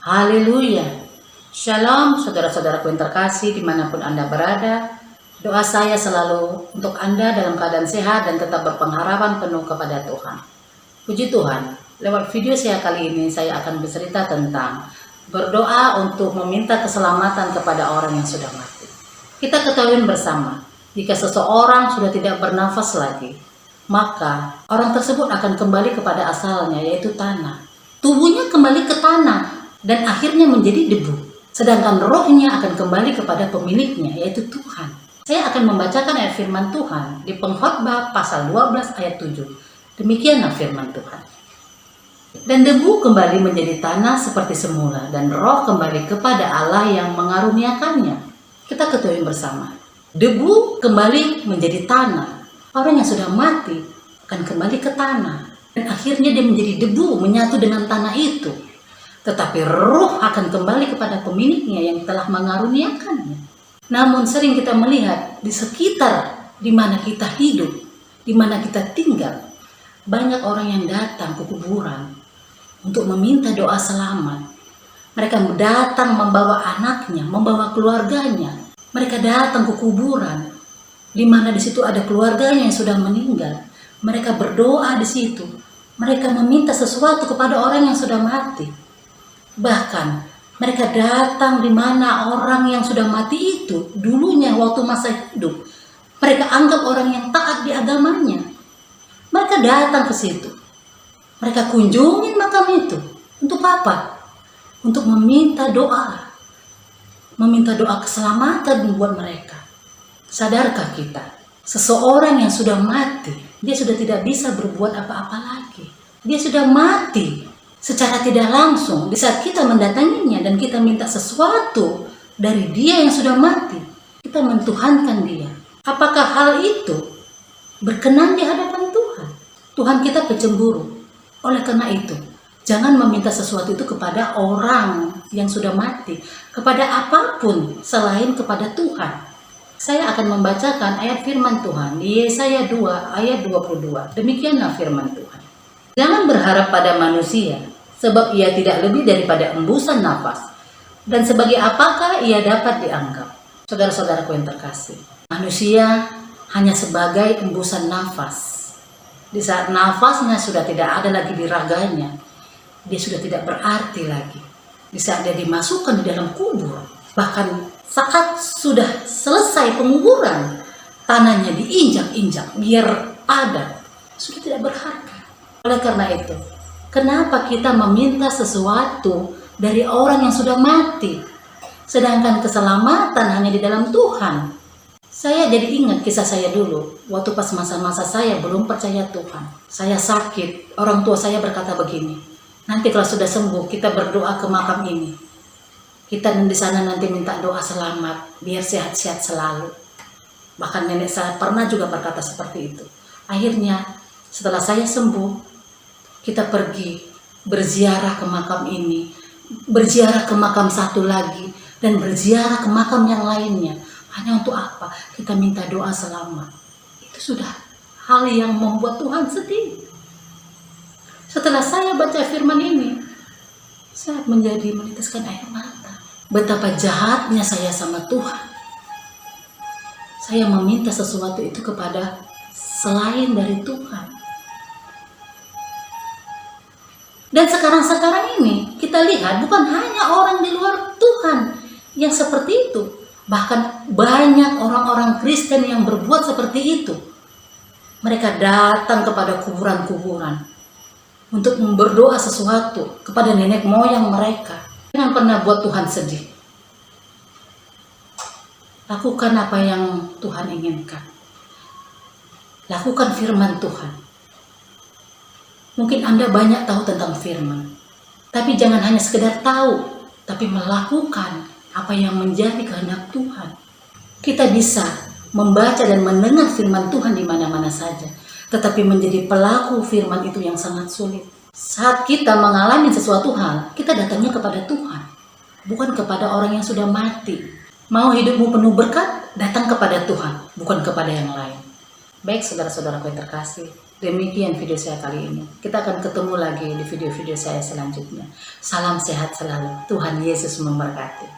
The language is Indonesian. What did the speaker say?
Haleluya. Shalom saudara-saudaraku yang terkasih dimanapun Anda berada. Doa saya selalu untuk Anda dalam keadaan sehat dan tetap berpengharapan penuh kepada Tuhan. Puji Tuhan, lewat video saya kali ini saya akan bercerita tentang berdoa untuk meminta keselamatan kepada orang yang sudah mati. Kita ketahui bersama, jika seseorang sudah tidak bernafas lagi, maka orang tersebut akan kembali kepada asalnya, yaitu tanah. Tubuhnya kembali ke tanah dan akhirnya menjadi debu. Sedangkan rohnya akan kembali kepada pemiliknya, yaitu Tuhan. Saya akan membacakan ayat firman Tuhan di Pengkhotbah pasal 12 ayat 7. Demikianlah firman Tuhan. Dan debu kembali menjadi tanah seperti semula, dan roh kembali kepada Allah yang mengaruniakannya. Kita ketahui bersama, debu kembali menjadi tanah. Orang yang sudah mati akan kembali ke tanah, dan akhirnya dia menjadi debu menyatu dengan tanah itu. Tetapi roh akan kembali kepada pemiliknya yang telah mengaruniakannya. Namun sering kita melihat di sekitar di mana kita hidup, di mana kita tinggal, banyak orang yang datang ke kuburan untuk meminta doa selamat. Mereka datang membawa anaknya, membawa keluarganya. Mereka datang ke kuburan di mana di situ ada keluarganya yang sudah meninggal. Mereka berdoa di situ. Mereka meminta sesuatu kepada orang yang sudah mati. Bahkan mereka datang di mana orang yang sudah mati itu dulunya waktu masa hidup mereka anggap orang yang taat di agamanya. Mereka datang ke situ. Mereka kunjungi makam itu. Untuk apa? Untuk meminta doa. Meminta doa keselamatan buat mereka. Sadarkah kita? Seseorang yang sudah mati, dia sudah tidak bisa berbuat apa-apa lagi. Dia sudah mati. Secara tidak langsung, di saat kita mendatanginya dan kita minta sesuatu dari dia yang sudah mati, kita mentuhankan dia. Apakah hal itu berkenan di hadapan Tuhan? Tuhan kita pecemburu. Oleh karena itu, jangan meminta sesuatu itu kepada orang yang sudah mati, kepada apapun selain kepada Tuhan. Saya akan membacakan ayat firman Tuhan di Yesaya 2 ayat 22. Demikianlah firman Tuhan. Jangan berharap pada manusia, sebab ia tidak lebih daripada embusan nafas. Dan sebagai apakah ia dapat dianggap? Saudara-saudaraku yang terkasih, manusia hanya sebagai embusan nafas. Di saat nafasnya sudah tidak ada lagi di raganya, dia sudah tidak berarti lagi. Di saat dia dimasukkan di dalam kubur, bahkan saat sudah selesai penguburan, tanahnya diinjak-injak biar padat, sudah tidak berharga. Oleh karena itu, kenapa kita meminta sesuatu dari orang yang sudah mati, sedangkan keselamatan hanya di dalam Tuhan? Saya jadi ingat kisah saya dulu, waktu pas masa-masa saya belum percaya Tuhan. Saya sakit, orang tua saya berkata begini, nanti kalau sudah sembuh kita berdoa ke makam ini. Kita di sana nanti minta doa selamat, biar sehat-sehat selalu. Bahkan nenek saya pernah juga berkata seperti itu. Akhirnya setelah saya sembuh, kita pergi berziarah ke makam ini, berziarah ke makam satu lagi, dan berziarah ke makam yang lainnya. Hanya untuk apa? Kita minta doa selamat. Itu sudah hal yang membuat Tuhan sedih. Setelah saya baca firman ini, saya menjadi menitiskan air mata. Betapa jahatnya saya sama Tuhan. Saya meminta sesuatu itu kepada selain dari Tuhan. Dan sekarang ini kita lihat bukan hanya orang di luar Tuhan yang seperti itu. Bahkan banyak orang-orang Kristen yang berbuat seperti itu. Mereka datang kepada kuburan-kuburan untuk berdoa sesuatu kepada nenek moyang mereka. Jangan pernah buat Tuhan sedih. Lakukan apa yang Tuhan inginkan. Lakukan firman Tuhan. Mungkin Anda banyak tahu tentang firman, tapi jangan hanya sekedar tahu, tapi melakukan apa yang menjadi kehendak Tuhan. Kita bisa membaca dan mendengar firman Tuhan di mana-mana saja, tetapi menjadi pelaku firman itu yang sangat sulit. Saat kita mengalami sesuatu hal, kita datangnya kepada Tuhan, bukan kepada orang yang sudah mati. Mau hidupmu penuh berkat, datang kepada Tuhan, bukan kepada yang lain. Baik saudara-saudaraku yang terkasih, Demikian video saya kali ini. Kita akan ketemu lagi di video-video saya selanjutnya. Salam sehat selalu. Tuhan Yesus memberkati.